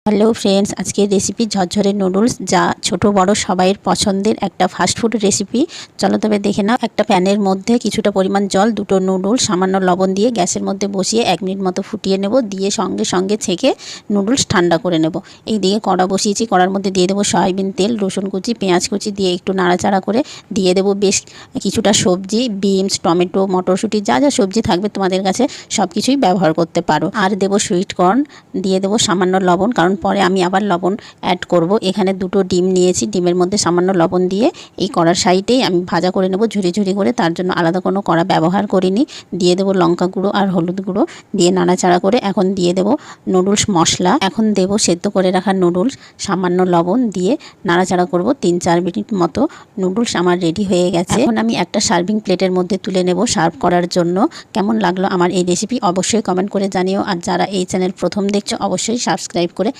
Hello friends, আজকের recipe ঝরঝরে noodles, যা ছোট বড় সবাইয়ের পছন্দের একটা ফাস্টফুড রেসিপি। চলো তবে দেখে নাও। একটা প্যানের মধ্যে কিছুটা পরিমাণ জল, দুটো নুডলস সামান্য লবণ দিয়ে গ্যাসের মধ্যে বসিয়ে 1 মিনিট মতো ফুটিয়ে নেব। দিয়ে সঙ্গে সঙ্গে ছেঁকে নুডলস ঠান্ডা করে নেব। এই দিকে কড়া বসিয়েছি, কড়ার মধ্যে দিয়ে দেবো সয়াবিন তেল, রসুন কুচি, পেঁয়াজ কুচি দিয়ে একটু নাড়াচাড়া করে দিয়ে দেবো বেশ কিছুটা সবজি, বিনস, টমেটো, মটরশুঁটি, যা যা সবজি থাকবে তোমাদের কাছে সব কিছুই ব্যবহার করতে পারো। আর দেবো সুইট কর্ন, দিয়ে দেবো সামান্য লবণ, কারণ পরে আমি আবার লবণ অ্যাড করব। এখানে দুটো ডিম নিয়েছি, ডিমের মধ্যে সামান্য লবণ দিয়ে এই কড়ার সাইডেই আমি ভাজা করে নেব ঝুরি ঝুরি করে, তার জন্য আলাদা কোনো কড়া ব্যবহার করিনি। দিয়ে দেবো লঙ্কা গুঁড়ো আর হলুদ গুঁড়ো, দিয়ে নাড়াচাড়া করে এখন দিয়ে দেবো নুডলস মশলা। এখন দেবো সেদ্ধ করে রাখা নুডলস, সামান্য লবণ দিয়ে নাড়াচাড়া করব 3-4 মিনিট মতো। নুডলস আমার রেডি হয়ে গেছে। এখন আমি একটা সার্ভিং প্লেটের মধ্যে তুলে নেব সার্ভ করার জন্য। কেমন লাগলো আমার এই রেসিপি অবশ্যই কমেন্ট করে জানিও। আর যারা এই চ্যানেল প্রথম দেখছো অবশ্যই সাবস্ক্রাইব করে